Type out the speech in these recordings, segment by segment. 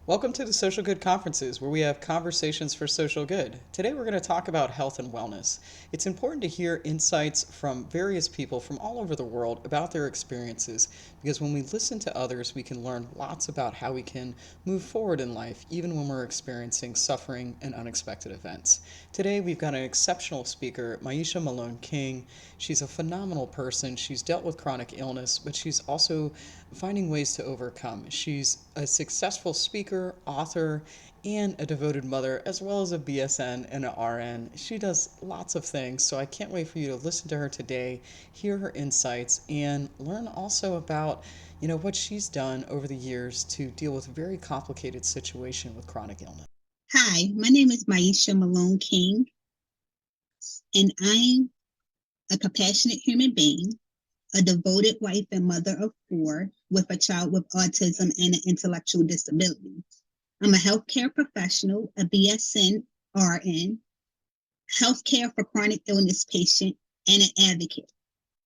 Welcome to the Social Good Conferences, where we have conversations for social good. Today we're going to talk about health and wellness. It's important to hear insights from various people from all over the world about their experiences, because when we listen to others, we can learn lots about how we can move forward in life, even when we're experiencing suffering and unexpected events. Today we've got an exceptional speaker, Myisha Malone-King. She's a phenomenal person. She's dealt with chronic illness, but she's also finding ways to overcome. She's a successful speaker, author, and a devoted mother, as well as a BSN and an RN. She does lots of things, so I can't wait for you to listen to her today, hear her insights, and learn also about what she's done over the years to deal with a very complicated situation with chronic illness. Hi, my name is Myisha Malone-King, and I'm a compassionate human being, a devoted wife and mother of 4 with a child with autism and an intellectual disability. I'm a healthcare professional, a BSN RN, healthcare for chronic illness patient, and an advocate.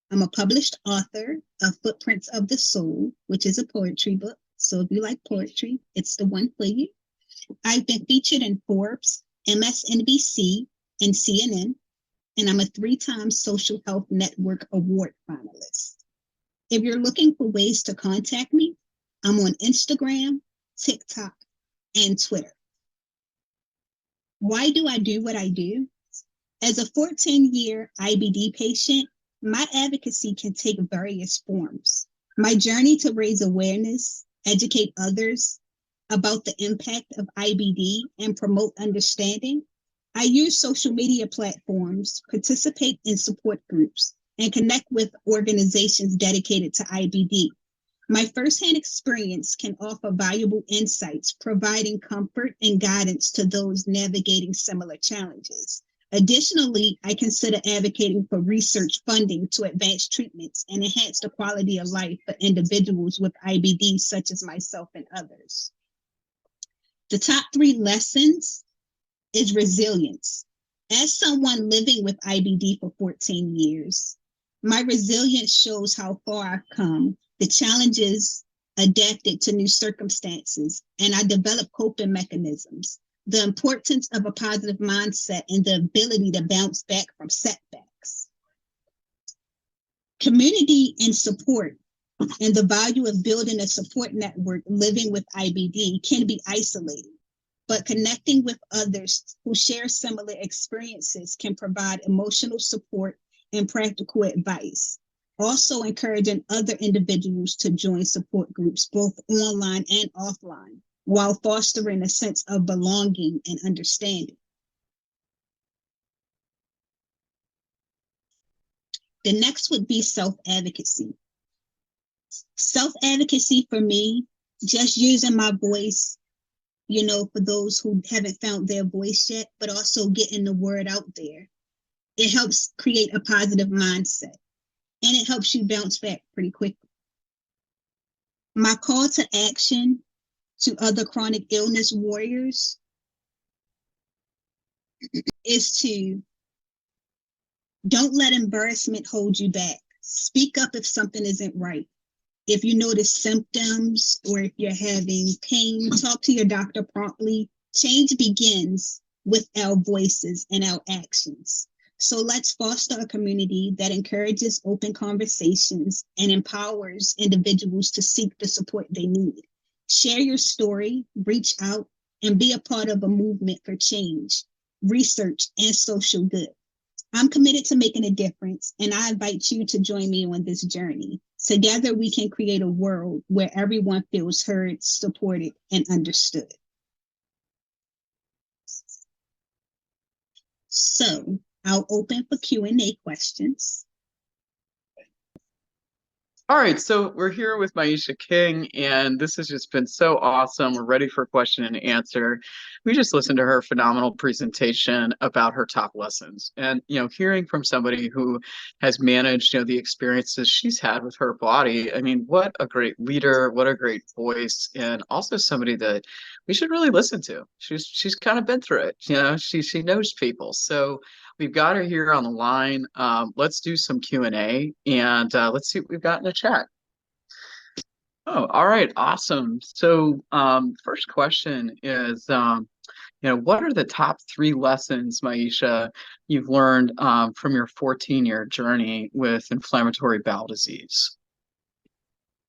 I'm a published author of Footprints of the Soul, which is a poetry book. So if you like poetry, it's the one for you. I've been featured in Forbes, MSNBC, and CNN, and I'm a 3-time Social Health Network Award finalist. If you're looking for ways to contact me, I'm on Instagram, TikTok, and Twitter. Why do I do what I do? As a 14-year IBD patient, my advocacy can take various forms. My journey to raise awareness, educate others about the impact of IBD, and promote understanding, I use social media platforms, participate in support groups, and connect with organizations dedicated to IBD. My firsthand experience can offer valuable insights, providing comfort and guidance to those navigating similar challenges. Additionally, I consider advocating for research funding to advance treatments and enhance the quality of life for individuals with IBD, such as myself and others. The top 3 lessons is resilience. As someone living with IBD for 14 years, my resilience shows how far I've come, the challenges adapted to new circumstances, and I developed coping mechanisms, the importance of a positive mindset, and the ability to bounce back from setbacks. Community and support and the value of building a support network living with IBD can be isolating, but connecting with others who share similar experiences can provide emotional support and practical advice. Also encouraging other individuals to join support groups, both online and offline, while fostering a sense of belonging and understanding. The next would be self-advocacy. Self-advocacy for me, just using my voice, for those who haven't found their voice yet, but also getting the word out there. It helps create a positive mindset, and it helps you bounce back pretty quickly. My call to action to other chronic illness warriors is to don't let embarrassment hold you back. Speak up if something isn't right. If you notice symptoms or if you're having pain, talk to your doctor promptly. Change begins with our voices and our actions. So let's foster a community that encourages open conversations and empowers individuals to seek the support they need. Share your story, reach out, and be a part of a movement for change, research, and social good. I'm committed to making a difference, and I invite you to join me on this journey. Together, we can create a world where everyone feels heard, supported, and understood. So I'll open for Q&A questions. All right, so we're here with Myisha King, and this has just been so awesome. We're ready for question and answer. We just listened to her phenomenal presentation about her top lessons. And, hearing from somebody who has managed, the experiences she's had with her body, I mean, what a great leader, what a great voice, and also somebody that we should really listen to. She's kind of been through it, she knows people. So we've got her here on the line. Let's do some Q&A, and let's see what we've got in the chat. Oh, all right, awesome. So, first question is, what are the top three lessons, Myisha, you've learned from your 14-year journey with inflammatory bowel disease?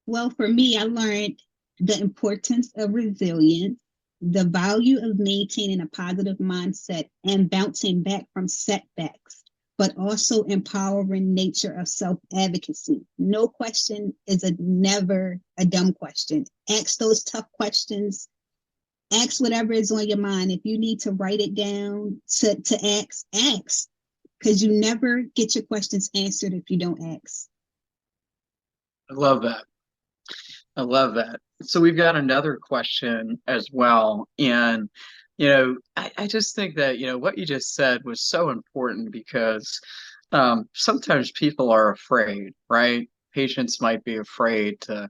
Well, for me, I learned the importance of resilience, the value of maintaining a positive mindset and bouncing back from setbacks, but also empowering nature of self-advocacy. No question is never a dumb question. Ask those tough questions. Ask whatever is on your mind. If you need to write it down to ask, because you never get your questions answered if you don't ask. I love that. I love that. So we've got another question as well. And, I just think that, what you just said was so important because sometimes people are afraid, right? Patients might be afraid to,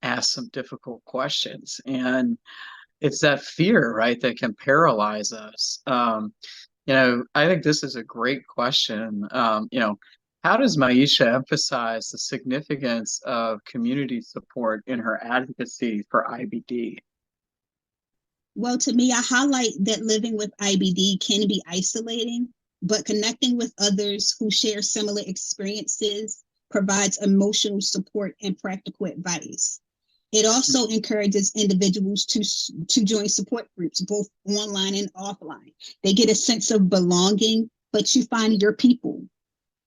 ask some difficult questions. And it's that fear, right, that can paralyze us. I think this is a great question. How does Myisha emphasize the significance of community support in her advocacy for IBD? Well, to me, I highlight that living with IBD can be isolating, but connecting with others who share similar experiences provides emotional support and practical advice. It also encourages individuals to join support groups, both online and offline. They get a sense of belonging, but you find your people.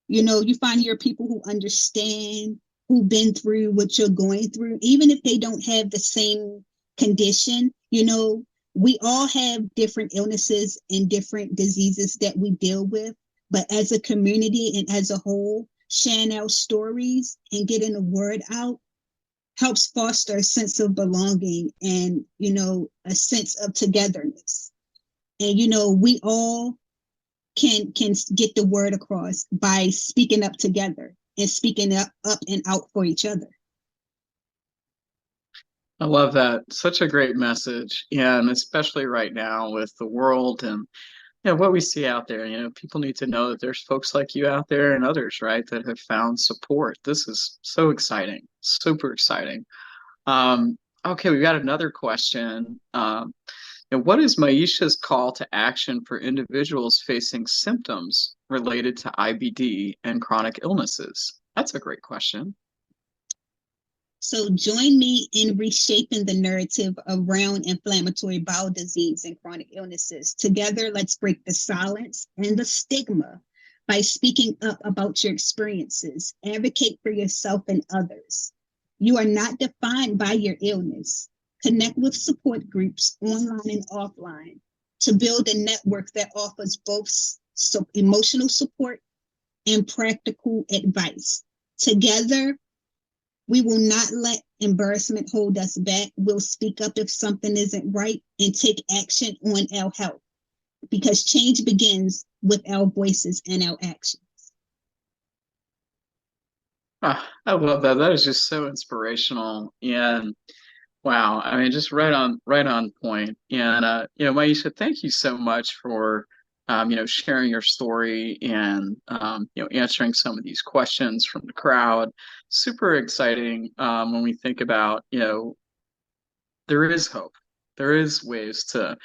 You find your people who understand, who've been through what you're going through, even if they don't have the same condition. We all have different illnesses and different diseases that we deal with, but as a community and as a whole, sharing our stories and getting the word out helps foster a sense of belonging and a sense of togetherness. And we all can get the word across by speaking up together and speaking up and out for each other. I love that. Such a great message. And especially right now with the world and what we see out there, people need to know that there's folks like you out there and others, right, that have found support. This is so exciting, super exciting. Okay, we've got another question. And what is Myisha's call to action for individuals facing symptoms related to IBD and chronic illnesses? That's a great question. So join me in reshaping the narrative around inflammatory bowel disease and chronic illnesses. Together, let's break the silence and the stigma by speaking up about your experiences. Advocate for yourself and others. You are not defined by your illness. Connect with support groups online and offline to build a network that offers both emotional support and practical advice. Together, we will not let embarrassment hold us back. We'll speak up if something isn't right and take action on our health because change begins with our voices and our actions. I love that. That is just so inspirational. And wow, I mean, just right on point. And Myisha, thank you so much for sharing your story and answering some of these questions from the crowd. Super exciting when we think about, there is hope. There is ways to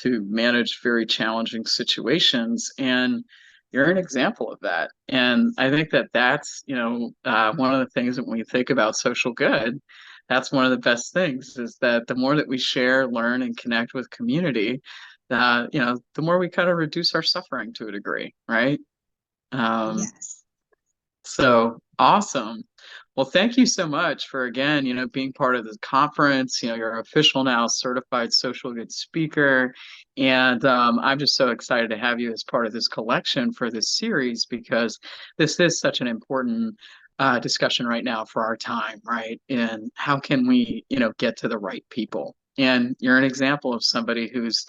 manage very challenging situations, and you're an example of that. And I think that that's one of the things that when we think about social good, that's one of the best things is that the more that we share, learn, and connect with community, the more we kind of reduce our suffering to a degree, right? Um, Yes. so awesome. Well, thank you so much for again, being part of the conference. You're an official now certified social good speaker. And I'm just so excited to have you as part of this collection for this series because this is such an important discussion right now for our time, right? And how can we, get to the right people? And you're an example of somebody who's,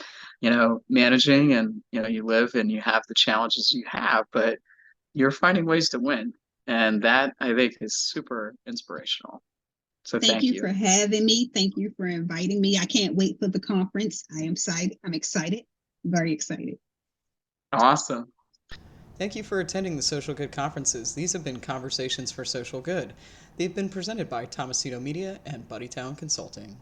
managing and, you live and you have the challenges you have, but you're finding ways to win. And that I think is super inspirational. So Thank thank you you. for having me. Thank you for inviting me. I can't wait for the conference. I am excited. I'm excited. Very excited. Awesome. Thank you for attending the Social Good conferences. These have been Conversations for Social Good. They've been presented by Thomasino Media and Buddytown Consulting.